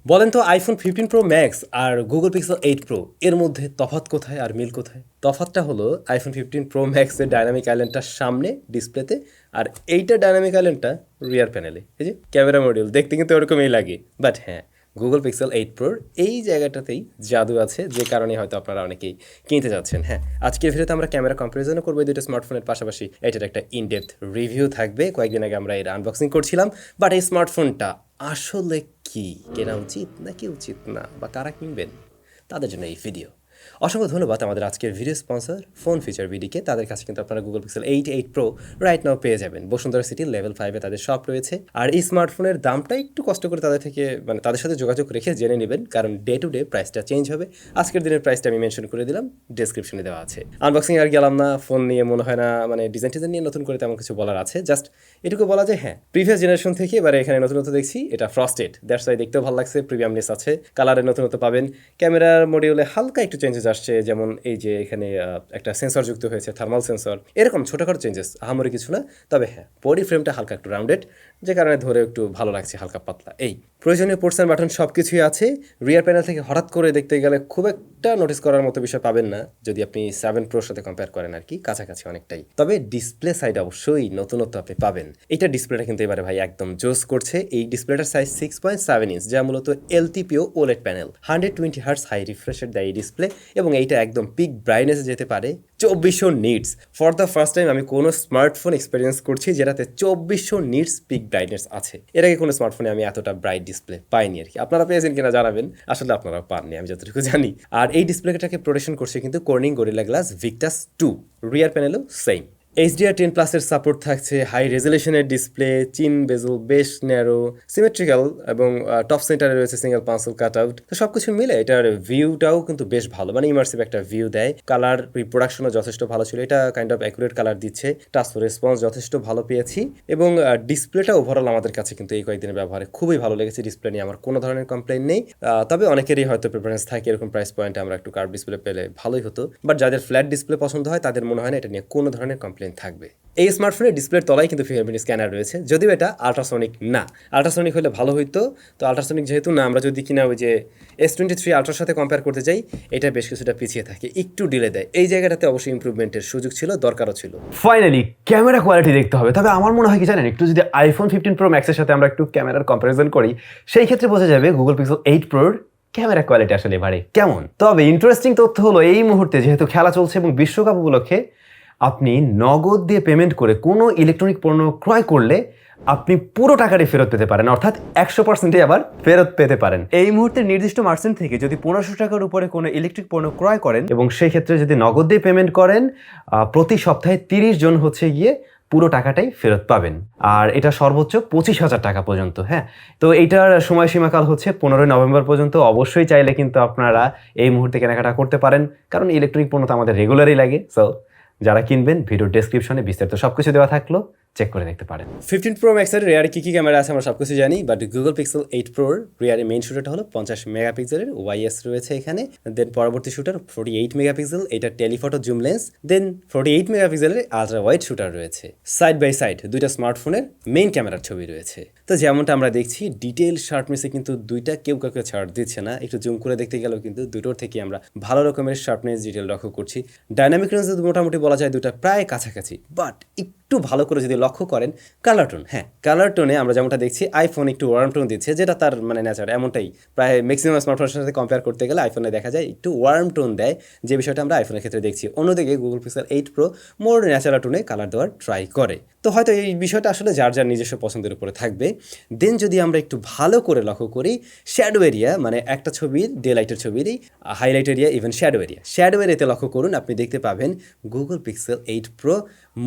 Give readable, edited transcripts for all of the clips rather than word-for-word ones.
বলেন তো iPhone 15 pro max আর Google Pixel 8 pro এর মধ্যে তফাৎ কোথায় আর মিল কোথায়? তফাৎটা হলো আইফোন 15 প্রো ম্যাক্সের ডাইনামিক আইল্যান্ডটা সামনে ডিসপ্লেতে, আর এইটা ডাইনামিক আইল্যান্ডটা রিয়ার প্যানেলে। এই যে ক্যামেরা মডিউল দেখতে কিন্তু ওরকমই লাগে, বাট হ্যাঁ, গুগল পিক্সেল 8 প্রোর এই জায়গাটাতেই জাদু আছে, যে কারণে হয়তো আপনারা অনেকেই কিনতে যাচ্ছেন। হ্যাঁ, আজকের ভিডিওতে আমরা ক্যামেরা কম্পারিজনও করবো এই দুটো স্মার্টফোনের পাশাপাশি এটার একটা ইনডেপথ রিভিউ থাকবে। কয়েকদিন আগে আমরা এর আনবক্সিং করছিলাম, বাট এই স্মার্টফোনটা আসলে কি কেনা উচিত নাকি উচিত না, বা কারা কিনবেন তাদের জন্য এই ভিডিও। অসংখ্য ধন্যবাদ আমাদের আজকের ভিডিও স্পন্সর ফোন ফিচার বিডিকে। তাদের কাছে কিন্তু আপনারা Google Pixel 8 pro right now পেয়ে যাবেন। বসুন্ধরা সিটি লেভেল 5-এ তাদের শপ রয়েছে। আর এই স্মার্টফোনের দামটা একটু কষ্ট করে তাদের থেকে তাদের সাথে যোগাযোগ রেখে জেনে নেবেন, কারণ ডে টু ডে প্রাইসটা চেঞ্জ হবে। আজকের দিনের প্রাইসটা আমি মেনশন করে দিলাম, ডেসক্রিপশনে দেওয়া আছে। আনবক্সিং আর গেলাম না, ফোন নিয়ে মনে হয় না ডিজাইন টিজাইন নিয়ে নতুন করে তেমন কিছু বলার আছে। জাস্ট এটুকু বলা যায়, হ্যাঁ, প্রিভিয়াস জেনারেশন থেকে এবারে এখানে নতুনত্ব দেখছি। এটা ফ্রস্টেড, দ্যাটস ওয়াই দেখতেও ভালো লাগছে। প্রিমিয়ামনেস আছে, কালারের নতুনত্ব পাবেন। ক্যামেরার মডিউলে হালকা একটু চেঞ্জেস আসছে, যেমন এই যে এখানে একটা সেন্সর যুক্ত হয়েছে, থার্মাল সেন্সর। এরকম ছোটখাটো চেঞ্জেস, আহামরি কিছু না। তবে হ্যাঁ, বডি ফ্রেমটা হালকা একটু রাউন্ডেড, যে কারণে ধরে একটু ভালো লাগছে, হালকা পাতলা। এই প্রয়োজনীয় পোর্টস অ্যান্ড বাটন সব কিছুই আছে। রিয়ার প্যানেল থেকে হঠাৎ করে দেখতে গেলে খুব একটা নোটিস করার মতো বিষয় পাবেন না, যদি আপনি 7 প্রোর সাথে কম্পেয়ার করেন আর কি, কাছাকাছি অনেকটাই। তবে ডিসপ্লে সাইড অবশ্যই নতুনত্ব আপনি পাবেন। এটা ডিসপ্লেটা কিন্তু এবারে ভাই একদম জোস করছে। এই ডিসপ্লেটার সাইজ 6.7 ইঞ্চ, যা মূলত LTPO OLED panel. 120 hertz high রিফ্রেশের দেয় এই ডিসপ্লে, এবং এইটা একদম পিক ব্রাইটনেসে যেতে পারে 2400 nits. For the first time আমি কোনো স্মার্টফোন এক্সপেরিয়েন্স করছি যেটাতে 2400 নিটস পিক ব্রাইটনেস আছে। এর আগে কোনো স্মার্টফোনে আমি এতটা ব্রাইট ডিসপ্লে পাইনি আর কি। আপনারা পেয়েছেন কিনা জানাবেন, আসলে আপনারা পাননি আমি যতটুকু জানি। আর এই ডিসপ্লেটাকে প্রোটেকশন করছে কিন্তু কর্নিং গরিলা গ্লাস ভিক্টাস 2। রিয়ার প্যানেলও সেম। HDR10+ সাপোর্ট থাকছে, হাই রেজলিউশনের ডিসপ্লে, চিন বেজল বেশ ন্যারো, সিমেট্রিক্যাল, এবং টপ সেন্টারে রয়েছে সিঙ্গেল পান্সল কাট আউট। তো সব কিছু মিলে এটার ভিউটাও কিন্তু বেশ ভালো, ইমার্সিভ একটা ভিউ দেয়। কালার রিপ্রোডাকশনও যথেষ্ট ভালো ছিল, এটা কাইন্ড অফ অ্যাকুরেট কালার দিচ্ছে। টাচ রেসপন্স যথেষ্ট ভালো পেয়েছি, এবং ডিসপ্লেটা ওভারঅল আমাদের কাছে কিন্তু এই কয়েকদিনের ব্যবহারে খুবই ভালো লেগেছে। ডিসপ্লে নিয়ে আমার কোনো ধরনের কমপ্লেন নেই। তবে অনেকেরই হয়তো প্রেফারেন্স থাকে এরকম প্রাইস পয়েন্টে আমরা একটু কার্ভ ডিসপ্লে পেলে ভালোই হতো, বাট যাদের ফ্ল্যাট ডিসপ্লে পছন্দ হয় তাদের মনে হয় না এটা নিয়ে কোনো ধরনের কমপ্লেন থাকবে। এই স্মার্টফোনের ডিসপ্লের তলায় কিন্তু ফিঙ্গারপ্রিন্ট স্ক্যানার রয়েছে, যদিও এটা আল্ট্রাসনিক না। আল্ট্রাসনিক হলে ভালো হইতো, তো আল্ট্রাসনিক যেহেতু না, আমরা যদি কিনা ওই যে S23 আল্ট্রার সাথে কম্পেয়ার করতে যাই, এটা বেশ কিছুটা পিছিয়ে থাকে, একটু ডিলে দেয়। এই জায়গাটাতে অবশ্যই ইমপ্রুভমেন্টের সুযোগ ছিল, দরকারও ছিল। ফাইনালি ক্যামেরা কোয়ালিটি দেখতে হবে। তবে আমার মনে হয় কি জানেন, একটু যদি আইফোন 15 প্রো ম্যাক্সের সাথে আমরা একটু ক্যামেরার কম্পারিজন করি, সেই ক্ষেত্রে বোঝা যাবে গুগল পিক্সেল 8 প্রোর ক্যামেরা কোয়ালিটি আসলে এবারে কেমন। তবে ইন্টারেস্টিং তথ্য হলো, এই মুহূর্তে যেহেতু খেলা চলছে এবং বিশ্বকাপ উপলক্ষে আপনি নগদ দিয়ে পেমেন্ট করে কোনো ইলেকট্রনিক পণ্য ক্রয় করলে আপনি পুরো টাকাটাই ফেরত পেতে পারেন, অর্থাৎ 100%ই আবার ফেরত পেতে পারেন। এই মুহূর্তে নির্দিষ্ট মার্চেন্ট থেকে যদি 1500 টাকার উপরে কোনো ইলেকট্রিক পণ্য ক্রয় করেন, এবং সেই ক্ষেত্রে যদি নগদ দিয়ে পেমেন্ট করেন, প্রতি সপ্তাহে 30 জন হচ্ছে গিয়ে পুরো টাকাটাই ফেরত পাবেন। আর এটা সর্বোচ্চ 25,000 টাকা পর্যন্ত। হ্যাঁ, তো এইটার সময়সীমাকাল হচ্ছে 15 নভেম্বর পর্যন্ত। অবশ্যই চাইলে কিন্তু আপনারা এই মুহূর্তে কেনাকাটা করতে পারেন, কারণ ইলেকট্রিক পণ্য তো আমাদের রেগুলারই লাগে। সো যারা কিনবেন, ভিডিও ডেসক্রিপশনে বিস্তারিত সবকিছু দেওয়া থাকলো, চেক করে দেখতে পারেন। 15 প্রো ম্যাক্সের রেয়ারে কী ক্যামেরা আছে আমরা সব কিছু জানি, বাট গুগল পিক্সেল 8 প্রোর রেয়ারে মেইন শুটারটা হলো 50 মেগাপিক্সেলের ওয়াইএস রয়েছে এখানে। দেন পরবর্তী শুটার 48 মেগাপিক্সেল, এটা টেলিফটো জুম লেন্স। দেন 48 মেগাপিক্সেলের আলট্রা ওয়াইড শুটার রয়েছে। সাইড বাই সাইড দুইটা স্মার্টফোনের মেইন ক্যামেরার ছবি রয়েছে। তো যেমনটা আমরা দেখছি, ডিটেল শার্পনেসে কিন্তু দুইটা কেউ কাউকে ছাড় দিচ্ছে না। একটু জুম করে দেখতে গেলেও কিন্তু দুটোর থেকে আমরা ভালো রকমের শার্পনেস ডিটেল লক্ষ্য করছি। ডাইনামিক রেঞ্জ মোটামুটি বলা যায় দুটা প্রায় কাছাকাছি, বাট একটু ভালো করে যদি লক্ষ্য করেন, কালার টোন, হ্যাঁ, কালার টোনে আমরা যেমনটা দেখছি আইফোন একটু ওয়ার্ম টোন দিচ্ছে, যেটা তার নেচার এমনটাই। প্রায় ম্যাক্সিমাম স্মার্টফোনের সাথে কম্পেয়ার করতে গেলে আইফোনে দেখা যায় একটু ওয়ার্ম টোন দেয়, যে বিষয়টা আমরা আইফোনের ক্ষেত্রে দেখছি। অন্যদিকে Google Pixel 8 Pro more natural টোনে কালার দেওয়ার ট্রাই করে। তো হয়তো এই বিষয়টা আসলে যার যার নিজস্ব পছন্দের উপরে থাকবে। দেন যদি আমরা একটু ভালো করে লক্ষ্য করি, শ্যাডো এরিয়া, একটা ছবির ডে লাইটের ছবির হাইলাইট এরিয়া, ইভেন শ্যাডো এরিয়াতে লক্ষ্য করুন, আপনি দেখতে পাবেন গুগল পিক্সেল 8 প্রো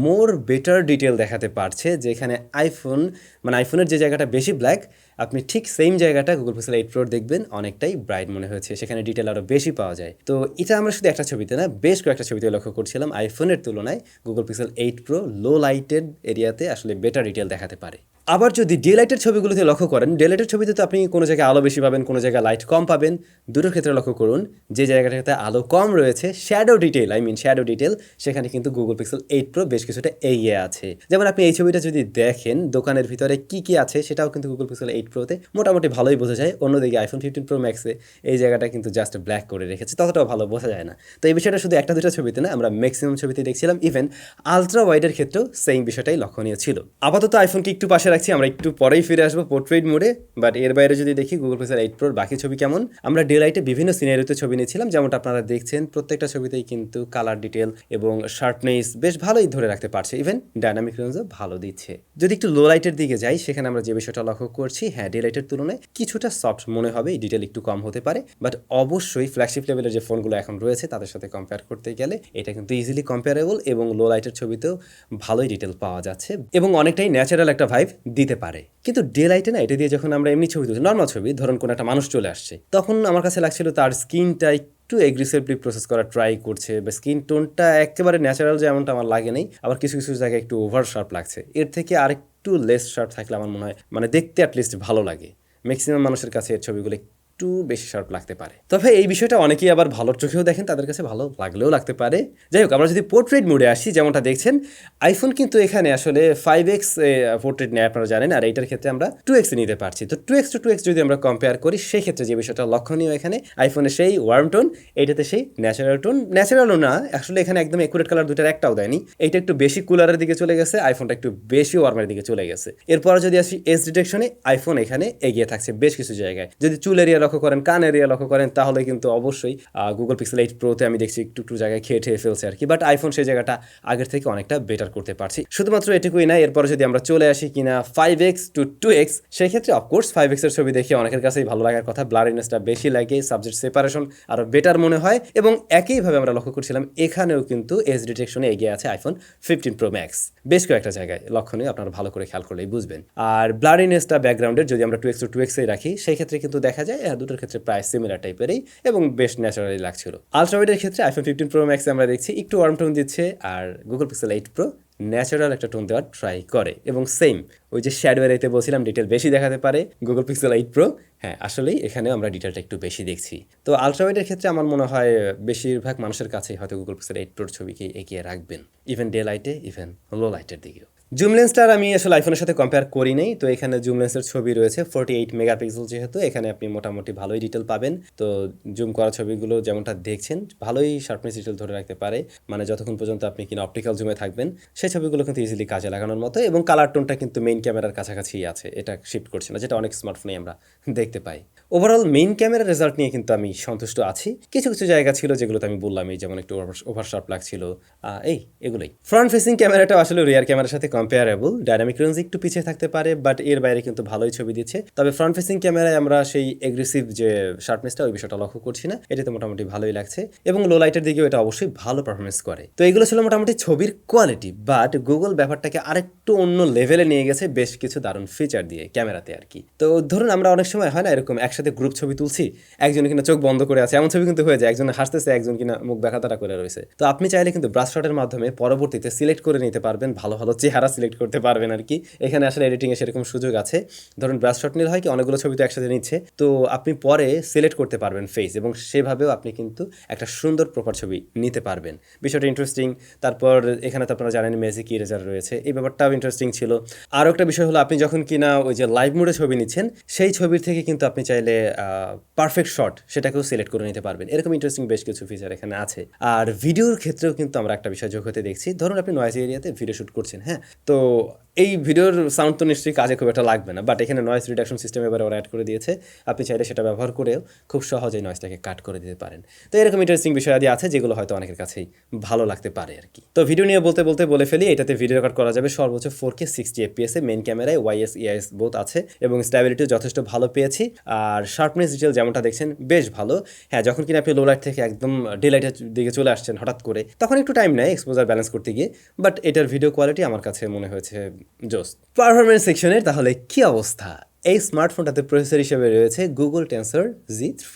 মোর বেটার ডিটেল দেখাতে পারছে। যেখানে আইফোনের যে জায়গাটা বেশি ব্ল্যাক, আপনি ঠিক সেম জায়গাটা গুগল পিক্সেল 8 প্রোর দেখবেন অনেকটাই ব্রাইট মনে হয়েছে, সেখানে ডিটেল আরও বেশি পাওয়া যায়। তো এটা আমরা শুধু একটা ছবিতে না, বেশ কয়েকটা ছবিতে লক্ষ্য করছিলাম, আইফোনের তুলনায় গুগল পিক্সেল 8 প্রো লো লাইটেড এরিয়াতে আসলে বেটার ডিটেল দেখাতে পারে। আবার যদি ডে লাইটের ছবিগুলোতে লক্ষ্য করেন, ডে লাইটের ছবিতে তো আপনি কোনো জায়গায় আলো বেশি পাবেন, কোনো জায়গায় লাইট কম পাবেন। দুটোর ক্ষেত্রে লক্ষ্য করুন, যে জায়গাটাতে আলো কম রয়েছে, শ্যাডো ডিটেল, সেখানে কিন্তু গুগল পিক্সেল 8 প্রো বেশ কিছুটা এগিয়ে আছে। যেমন আপনি এই ছবিটা যদি দেখেন, দোকানের ভিতরে কি কি আছে সেটাও কিন্তু গুগল পিক্সেল 8 প্রোতে মোটামুটি ভালোই বোঝা যায়। অন্যদিকে আইফোন 15 প্রো ম্যাক্সে এই জায়গাটা কিন্তু জাস্ট ব্ল্যাক করে রেখেছে, ততটাও ভালো বোঝা যায় না। তো এই বিষয়টা শুধু একটা দুটো ছবিতে না, আমরা ম্যাক্সিমাম ছবিতে দেখছিলাম। ইভেন আলট্রা ওয়াইডের ক্ষেত্রেও সেম বিষয়টাই লক্ষণীয় ছিল। আপাতত আইফোনকে একটু পাশে রাখছি, আমরা একটু পরেই ফিরে আসবো পোর্ট্রেট মোডে। বাট এর বাইরে যদি দেখি গুগল পিক্সেল 8 প্রোর বাকি ছবি কেমন, আমরা ডে লাইটে বিভিন্ন সিনারিওতে ছবি নিয়েছিলাম, যেমনটা আপনারা দেখছেন প্রত্যেকটা ছবিতেই কিন্তু কালার ডিটেল এবং শার্পনেস বেশ ভালোই ধরে রাখতে পারছে। ইভেন ডাইনামিক রেঞ্জও ভালো দিচ্ছে। যদি একটু লো লাইটের দিকে যাই, সেখানে আমরা যে বিষয়টা লক্ষ্য করছি, হ্যাঁ ডে লাইটের তুলনায় কিছুটা সফট মনে হবে, এই ডিটেল একটু কম হতে পারে। বাট অবশ্যই ফ্ল্যাগশিপ লেভেলের যে ফোনগুলো এখন রয়েছে তাদের সাথে কম্পেয়ার করতে গেলে এটা কিন্তু ইজিলি কম্পেয়ারেবল, এবং লো লাইটের ছবিতেও ভালোই ডিটেল পাওয়া যাচ্ছে এবং অনেকটাই ন্যাচারাল একটা ভাইব দিতে পারে। কিন্তু ডে লাইটে না, এটা দিয়ে যখন আমরা এমনি ছবি তুলছি, নর্মাল ছবি, ধরুন কোনো একটা মানুষ চলে আসছে, তখন আমার কাছে লাগছিল তার স্কিনটা একটু এগ্রেসিভলি প্রসেস করা ট্রাই করছে, বা স্কিন টোনটা একেবারে ন্যাচারাল যেমনটা আমার লাগে নেই, আবার কিছু কিছু জায়গায় একটু ওভার শার্প লাগছে। এর থেকে আরেকটু লেস শার্প থাকলে আমার মনে হয় মানে দেখতে অ্যাটলিস্ট ভালো লাগে। ম্যাক্সিমাম মানুষের কাছে এর ছবিগুলো একটু বেশি শার্প লাগতে পারে। তবে এই বিষয়টা অনেকেই আবার ভালো চোখেও দেখেন, তাদের কাছে ভালো লাগলেও লাগতে পারে। যাই হোক, আমরা যদি পোর্ট্রেট মোডে আসি, যেমনটা দেখছেন আইফোন কিন্তু এখানে আসলে 5x পোর্ট্রেট নেয় আপনারা জানেন, আর এইটার ক্ষেত্রে আমরা 2x নিতে পারছি। তো 2x to 2x যদি আমরা কম্পেয়ার করি, সেই ক্ষেত্রে যে বিষয়টা লক্ষণীয়, এখানে আইফোনে সেই ওয়ার্ম টোন, এইটাতে সেই ন্যাচারালও না, আসলে এখানে একদম একুরেট কালার দুটার একটাও দেয়নি। এইটা একটু বেশি কুলারের দিকে চলে গেছে, আইফোনটা একটু বেশি ওয়ার্মের দিকে চলে গেছে। এরপর যদি আসি এজ ডিটেকশনে, আইফোন এখানে এগিয়ে থাকছে বেশ কিছু জায়গায়। যদি চুল এরিয়া লক্ষ্য করেন, কান এরিয়া লক্ষ্য করেন, তাহলে কিন্তু অবশ্যই গুগল পিক্সেল 8 প্রোতে আমি দেখছি একটু একটু জায়গায় খেয়ে ফেলছে আর কি। বাট আইফোন সেই জায়গাটা আগের থেকে অনেকটা বেটার করতে পারছি। শুধুমাত্র এটুকুই না, এরপরে যদি আমরা চলে আসি কিনা 5x to 2x, সেই ক্ষেত্রে অফকোর্স 5x এর ছবি দেখে অনেকের কাছেই ভালো লাগার কথা, ব্লারিনেসটা বেশি লাগে, সাবজেক্ট সেপারেশন আরও বেটার মনে হয়, এবং একইভাবে আমরা লক্ষ্য করছিলাম এখানেও কিন্তু এজ ডিটেকশনে এগিয়ে আছে আইফোন 15 প্রো ম্যাক্স বেশ কয়েকটা জায়গায় লক্ষণীয়, আপনারা ভালো করে খেয়াল করলেই বুঝবেন। আর ব্লারিনেসটা ব্যাকগ্রাউন্ডের যদি আমরা 2x to 2x রাখি, সেই ক্ষেত্রে কিন্তু দেখা যায় দুটোর ক্ষেত্রে প্রায় সিমিলার টাইপেরই এবং বেশ ন্যাচারালি লাগছিল। আলট্রাওয়াইডের ক্ষেত্রে আইফোন 15 প্রো ম্যাক্সে আমরা দেখছি একটু ওয়ার্ম টোন দিচ্ছে, আর গুগল পিক্সেল 8 প্রো ন্যাচারাল একটা টোন দেওয়ার ট্রাই করে। এবং সেম ওই যে শ্যাডো এরিয়াতে বলছিলাম ডিটেল বেশি দেখাতে পারে গুগল পিক্সেল 8 প্রো, হ্যাঁ আসলেই এখানেও আমরা ডিটেলটা একটু বেশি দেখছি। তো আলট্রাওয়াইডের ক্ষেত্রে আমার মনে হয় বেশিরভাগ মানুষের কাছেই হয়তো গুগল পিক্সেল 8 প্রোর ছবিকে এগিয়ে রাখবেন, ইভেন ডে লাইটে, ইভেন লো লাইটের দিকেও। জুম লেন্সটার আমি আসলে আইফোনের সাথে কম্পেয়ার করি নাই, তো এখানে জুম লেন্সের ছবি রয়েছে 48 মেগাপিক্সেল, যেহেতু এখানে আপনি মোটামুটি ভালোই ডিটেল পাবেন। তো জুম করা ছবিগুলো যেমনটা দেখছেন ভালোই শার্পনেস ডিটেল ধরে রাখতে পারে, মানে যতক্ষণ পর্যন্ত আপনি কিনা অপটিক্যাল জুমে থাকবেন, সেই ছবিগুলো কিন্তু ইজিলি কাজে লাগানোর মতো, এবং কালার টোনটা কিন্তু মেইন ক্যামেরার কাছাকাছি আছে, এটা শিফট করছে না, যেটা অনেক স্মার্টফোনে আমরা দেখতে পাই। ওভারঅল মেইন ক্যামেরার রেজাল্ট নিয়ে কিন্তু আমি সন্তুষ্ট আছি। কিছু কিছু জায়গা ছিল যেগুলোতে আমি বললাম, এই যেমন একটু ওভার শার্প লাগছিল, এগুলোই। ফ্রন্ট ফেসিং ক্যামেরাটা আসলে রিয়ার ক্যামেরার সাথে কম্পেয়ারেবল, ডাইনামিক রেঞ্জ একটু পিছিয়ে থাকতে পারে, বাট এর বাইরে কিন্তু ভালোই ছবি দিচ্ছে। তবে ফ্রন্ট ফেসিং ক্যামেরায় আমরা সেই এগ্রেসিভ যে শার্পনেসটা, ওই বিষয়টা লক্ষ্য করছি না, এটাতে মোটামুটি ভালোই লাগছে, এবং লো লাইটের দিকেও এটা অবশ্যই ভালো পারফরমেন্স করে। তো এগুলো ছিল মোটামুটি ছবির কোয়ালিটি, বাট গুগল ব্যাপারটাকে আরেকটু অন্য লেভেলে নিয়ে গেছে বেশ কিছু দারুণ ফিচার দিয়ে ক্যামেরাতে আর কি। তো ধরুন আমরা অনেক সময় হয় না এরকম একসাথে গ্রুপ ছবি তুলছি, একজন কিনা চোখ বন্ধ করে আছে, এমন ছবি কিন্তু হয়ে যায়, একজন হাসতেছে, একজন কিনা মুখ ব্যাখাতারা করে রয়েছে। তো আপনি চাইলে কিন্তু ব্রাশ শটের মাধ্যমে পরবর্তীতে সিলেক্ট করে নিতে পারবেন, ভালো ভালো চেহারা সিলেক্ট করতে পারবেন আর কি। এখানে আসলে এডিটিংয়ে সেরকম সুযোগ আছে। ধরুন ব্রাশ শট নিলে হয় কি, অনেকগুলো ছবি তো একসাথে নিচ্ছে, তো আপনি পরে সিলেক্ট করতে পারবেন ফেস, এবং সেভাবেও আপনি কিন্তু একটা সুন্দর প্রপার ছবি নিতে পারবেন। বিষয়টা ইন্টারেস্টিং। তারপর এখানে তো আপনারা জানেন ম্যাজিক ইরেজার রয়েছে, এই ব্যাপারটাও ইন্টারেস্টিং ছিল। আরও একটা বিষয় হলো, আপনি যখন কিনা ওই যে লাইভ মোডে ছবি নিচ্ছেন, সেই ছবির থেকে কিন্তু আপনি চাইলে পারফেক্ট শট সেটাকেও সিলেক্ট করে নিতে পারবেন। এরকম ইন্টারেস্টিং বেশ কিছু ফিচার এখানে আছে। আর ভিডিওর ক্ষেত্রেও কিন্তু আমরা একটা বিষয় যোগ হতে দেখছি, ধরুন আপনি নয়েজ এরিয়াতে ভিডিও শ্যুট করছেন, হ্যাঁ, তো এই ভিডিওর সাউন্ড তো নিশ্চয়ই কাজে খুব একটা লাগবে না, বাট এখানে নয়েজ রিডাকশন সিস্টেম এবারে ওরা অ্যাড করে দিয়েছে, আপনি চাইলে সেটা ব্যবহার করেও খুব সহজেই নয়েজটাকে কাট করে দিতে পারেন। তো এরকম ইন্টারেস্টিং বিষয় আদি আছে যেগুলো হয়তো অনেকের কাছেই ভালো লাগতে পারে আর কি। তো ভিডিও নিয়ে বলতে বলে ফেলি, এটাতে ভিডিও রেকর্ড করা যাবে সর্বোচ্চ 4K 60 FPS এ, মেইন ক্যামেরায় ওয়াইএস ইআইএস বোথ আছে, এবং স্ট্যাবিলিটিও যথেষ্ট ভালো পেয়েছি। আর শার্পনেস ডিটেল যেমনটা দেখছেন বেশ ভালো। হ্যাঁ, যখন কিনা আপনি লো লাইট থেকে একদম ডে লাইটের দিকে চলে আসছেন হঠাৎ করে, তখন একটু টাইম নেয় এক্সপোজার ব্যালেন্স করতে গিয়ে, বাট এটার ভিডিও কোয়ালিটি আমার কাছে মনে হয়েছে জোস। পারফরমেন্স সেকশনের তাহলে কি অবস্থা? এই স্মার্টফোনটাতে প্রসেসর হিসেবে রয়েছে Google tensor Z3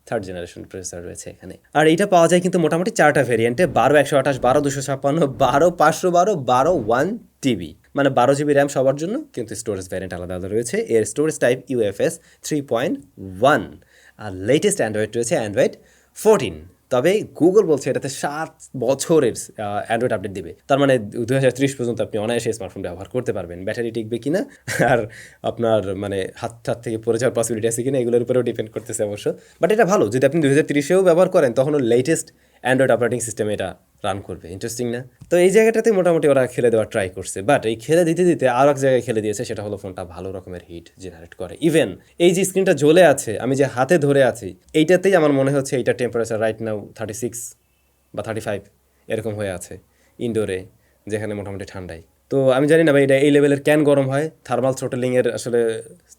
third generation processor রয়েছে এখানে, আর এটা পাওয়া যায় কিন্তু মোটামুটি 4টা ভেরিয়েন্টে, 12 128, 12 256, 12 512, 12 টিবি, মানে 12 GB র্যাম সবার জন্য, কিন্তু স্টোরেজ ভ্যারিয়েন্ট আলাদা আলাদা রয়েছে। এর স্টোরেজ টাইপ UFS 3.1, আর লেটেস্ট অ্যান্ড্রয়েড রয়েছে অ্যান্ড্রয়েড 14। তবে গুগল বলছে এটাতে 7 বছরের অ্যান্ড্রয়েড আপডেট দিবে, তার মানে 2030 পর্যন্ত আপনি অনায়াসে স্মার্টফোন ব্যবহার করতে পারবেন। ব্যাটারি টিকবে কিনা আর আপনার মানে হাত থেকে পড়ে যাওয়ার পসিবিলিটি আছে কিনা এগুলোর উপরেও ডিপেন্ড করতেছে অবশ্য। বাট এটা ভালো, যদি আপনি 2030-এও ব্যবহার করেন তখনও লেটেস্ট অ্যান্ড্রয়েড অপারেটিং সিস্টেমে এটা রান করবে। ইন্টারেস্টিং না? তো এই জায়গাটাতে মোটামুটি ওরা খেলে দেওয়ার ট্রাই করছে, বাট এই খেলে দিতে দিতে আরও এক জায়গায় খেলে দিয়েছে, সেটা হলো ফোনটা ভালো রকমের হিট জেনারেট করে। ইভেন এই যে স্ক্রিনটা জ্বলে আছে, আমি যে হাতে ধরে আছি, এইটাতেই আমার মনে হচ্ছে এইটা টেম্পারেচার রাইট নাও 36 বা 35 এরকম হয়ে আছে ইনডোরে, যেখানে মোটামুটি ঠান্ডাই। তো আমি জানি না ভাই এটা এই লেভেলের ক্যান গরম হয়। থার্মাল থ্রোটলিংয়ের আসলে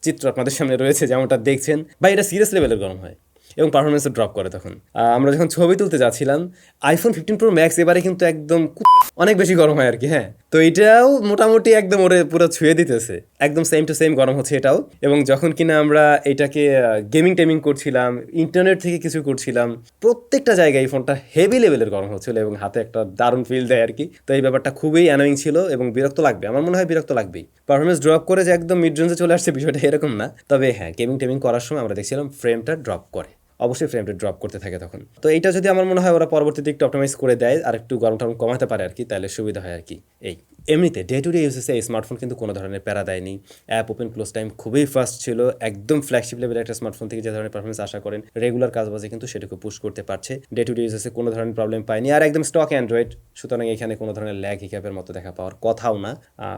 চিত্র আপনাদের সামনে রয়েছে যেমনটা দেখছেন, বা এটা সিরিয়াস লেভেলের গরম হয় এবং পারফরমেন্সও ড্রপ করে। তখন আমরা যখন ছবি তুলতে যাচ্ছিলাম, iPhone 15 Pro Max এবারে কিন্তু একদম অনেক বেশি গরম হয় আর কি। হ্যাঁ, তো এটাও মোটামুটি একদম ওরে পুরো ছুঁয়ে দিতেছে, একদম সেম টু সেম গরম হচ্ছে এটাও। এবং যখন কিনা আমরা এটাকে গেমিং টেমিং করছিলাম, ইন্টারনেট থেকে কিছু করছিলাম, প্রত্যেকটা জায়গায় এই ফোনটা হেভি লেভেলের গরম হচ্ছিল এবং হাতে একটা দারুণ ফিল দেয় আর কি। তো এই ব্যাপারটা খুবই অ্যানোয়িং ছিল এবং বিরক্ত লাগবে, আমার মনে হয় বিরক্ত লাগবেই। পারফরমেন্স ড্রপ করে যে একদম মিড রেঞ্জে চলে আসছে বিষয়টা এরকম না, তবে হ্যাঁ গেমিং টেমিং করার সময় আমরা দেখছিলাম ফ্রেমটা ড্রপ করে, অবশ্যই ফ্রেমটা ড্রপ করতে থাকে তখন। তো এইটা যদি আমার মনে হয় ওরা পরবর্তীতে একটু অপটিমাইজ করে দেয় আর একটু গরম টরম কমাতে পারে আর কি, তাহলে সুবিধা হয় আর কি। এই এমনিতে ডে টু ডে ইউজেসে এই স্মার্টফোন কিন্তু কোনো ধরনের প্যারা দেয়নি। অ্যাপ ওপেন ক্লোজ টাইম খুবই ফাস্ট ছিল, একদম ফ্ল্যাগশিপ লেভেলের একটা স্মার্টফোন থেকে যে ধরনের পারফরমেন্স আশা করেন রেগুলার কাজবাজে কিন্তু সেটাকে পুশ করতে পারছে। ডে টু ডে ইউজেসে কোনো ধরনের প্রবলেম পায়নি, আর একদম স্টক অ্যান্ড্রয়েড, সুতরাং এখানে কোনো ধরনের ল্যাগ হিক্যাপের মতো দেখা পাওয়ার কথাও না।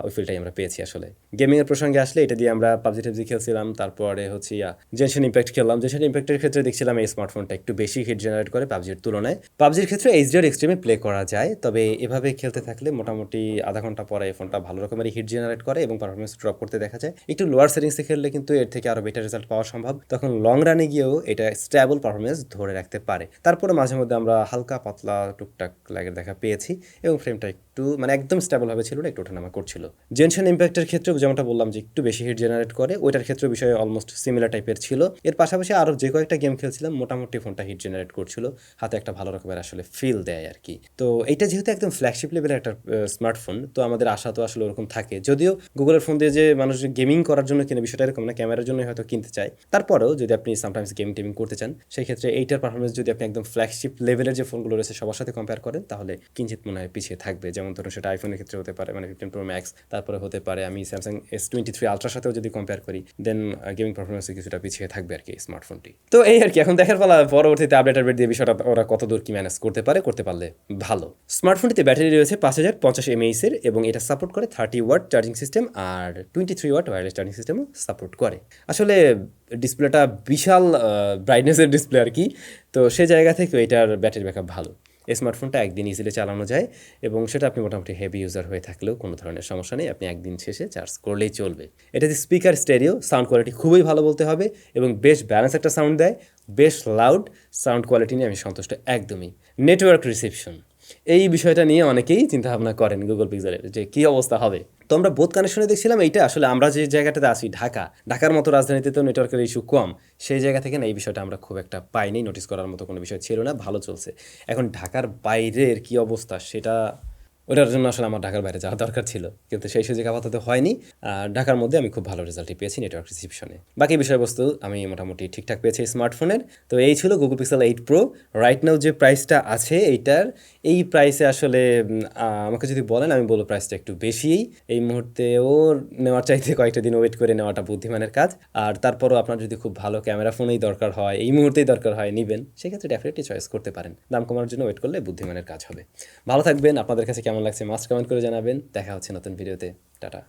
ওই ফিলটাই আমরা পেয়েছি আসলে। গেমিংয়ের প্রসঙ্গে আসলে এটা দিয়ে আমরা পাবজি টাবজি খেলছিলাম, তারপরে হচ্ছে জেনশন ইম্প্যাক্ট খেললাম। জেনশন ইম্প্যাক্টের ক্ষেত্রে দেখছিলাম এই স্মার্টফোনটা একটু বেশি হিট জেনারেট করে পাবজির তুলনায়। পাবজির ক্ষেত্রে HDR এক্সট্রিমে প্লে করা যায়, তবে এভাবে খেলতে থাকলে মোটামুটি আধা ঘন্টা পরে এই ফোনটা ভালো রকমেরই হিট জেনারেট করে এবং পারফরমেন্স ড্রপ করতে দেখা যায়। একটু লোয়ার সেটিংসে খেললে কিন্তু এর থেকে আরও বেটার রেজাল্ট পাওয়া সম্ভব, তখন লং রানে গিয়েও এটা স্টেবল পারফরমেন্স ধরে রাখতে পারে। তারপরে মাঝে মধ্যে আমরা হালকা পাতলা টুকটাক লাগের দেখা পেয়েছি এবং ফ্রেমটা একটু মানে একদম স্টেবলভাবে ছিল না, একটু ওঠানামা করছিল। জেনশন ইম্প্যাক্টের ক্ষেত্রেও যেমনটা বললাম যে একটু বেশি হিট জেনারেট করে, ওইটার ক্ষেত্রে বিষয়ে অলমোস্ট সিমিলার টাইপের ছিল। এর পাশাপাশি আরও যে কয়েকটা গেম খেলছিলাম মোটামুটি ফোনটা হিট জেনারেট করছিল, হাতে একটা ভালো রকমের আসলে ফিল দেয় আর কি। তো এইটা যেহেতু একদম ফ্ল্যাগশিপ লেভেলের একটা স্মার্টফোন, তো আমাদের আশা তো আসলে ওরকম থাকে। যদিও গুগলের ফোন দিয়ে যে মানুষ গেমিং করার জন্য কিনে বিষয়টা এরকম না, ক্যামেরার জন্য হয়তো কিনতে চায়। তারপরেও যদি আপনি সামটাইমস গেমিং টেমিং করতে চান, সেই ক্ষেত্রে এইটার পারফরমেন্স যদি আপনি একদম ফ্ল্যাগশিপ লেভেলের যে ফোনগুলো রয়েছে সবার সাথে কম্পেয়ার করেন, তাহলে কিঞ্চিত মনে হয় পিছিয়ে থাকবে। যেমন ধরুন সেটা আইফোনের ক্ষেত্রে হতে পারে, মানে 15 Pro Max, তারপরে হতে পারে আমি স্যামসাং S23 আলট্রার সাথেও যদি কম্পেয়ার করি, দেন গেমিং পারফরমেন্সে কিছুটা পিছিয়ে থাকবে আর কি স্মার্টফোনটি। তো এই আর কি, এখন দেখার পালা পরবর্তীতে আপডেট দিয়ে বিষয়টা ওরা কত দূর কি ম্যানেজ করতে পারে, করতে পারলে ভালো। স্মার্টফোনটিতে ব্যাটারি রয়েছে 5050 mAh এর এবং এটা সাপোর্ট করে 30 ওয়াট চার্জিং সিস্টেম আর 23 ওয়াট ওয়্যারলেস চার্জিং সিস্টেমও সাপোর্ট করে। আসলে ডিসপ্লেটা বিশাল ব্রাইটনেসের ডিসপ্লে আর কি, তো সে জায়গা থেকে এটার ব্যাটারি ব্যাকআপ ভালো। এই স্মার্টফোনটা একদিন ইজিলি চালানো যায় এবং সেটা আপনি মোটামুটি হেভি ইউজার হয়ে থাকলেও কোনো ধরনের সমস্যা নেই, আপনি একদিন শেষে চার্জ করলেই চলবে। এটাতে স্পিকার স্টেরিও, সাউন্ড কোয়ালিটি খুবই ভালো বলতে হবে এবং বেশ ব্যালেন্স একটা সাউন্ড দেয়, বেশ লাউড সাউন্ড কোয়ালিটি নিয়ে আমি সন্তুষ্ট একদমই। নেটওয়ার্ক রিসেপশন, এই বিষয়টা নিয়ে অনেকেই চিন্তাভাবনা করেন গুগল পিক্সেলের যে কী অবস্থা হবে। তো আমরা বোথ কানেকশনে দেখছিলাম এইটা আসলে আমরা যে জায়গাটাতে আছি ঢাকার মতো রাজধানীতে তো নেটওয়ার্কের ইস্যু কম, সেই জায়গা থেকে না এই বিষয়টা আমরা খুব একটা পাইনি, নোটিস করার মতো কোনো বিষয় ছিল না, ভালো চলছে। এখন ঢাকার বাইরের কী অবস্থা সেটা, ওটার জন্য আসলে আমার ঢাকার বাইরে যাওয়া দরকার ছিল, কিন্তু সেই সুযোগ আপাতত হয়নি। ঢাকার মধ্যে আমি খুব ভালো রেজাল্টই পেয়েছি নেটওয়ার্ক রিসিপশনে। বাকি বিষয়বস্তু আমি মোটামুটি ঠিকঠাক পেয়েছি স্মার্টফোনের। তো এই ছিল Google Pixel 8 Pro। Right now যে প্রাইসটা আছে এইটার, এই প্রাইসে আসলে আমাকে যদি বলেন আমি বলবো প্রাইসটা একটু বেশিই। এই মুহূর্তেও নেওয়ার চাইতে কয়েকটা দিন ওয়েট করে নেওয়াটা বুদ্ধিমানের কাজ। আর তারপরও আপনার যদি খুব ভালো ক্যামেরা ফোনেই দরকার হয়, এই মুহূর্তেই দরকার হয় নেবেন, সেক্ষেত্রে ডেফিনেটলি চয়েস করতে পারেন। দাম কমানোর জন্য ওয়েট করলে বুদ্ধিমানের কাজ হবে। ভালো থাকবেন, আপনাদের কাছে কেমন লাগছে মাস্ট কমেন্ট করে জানাবেন। দেখা হচ্ছে নতুন ভিডিওতে, টাটা।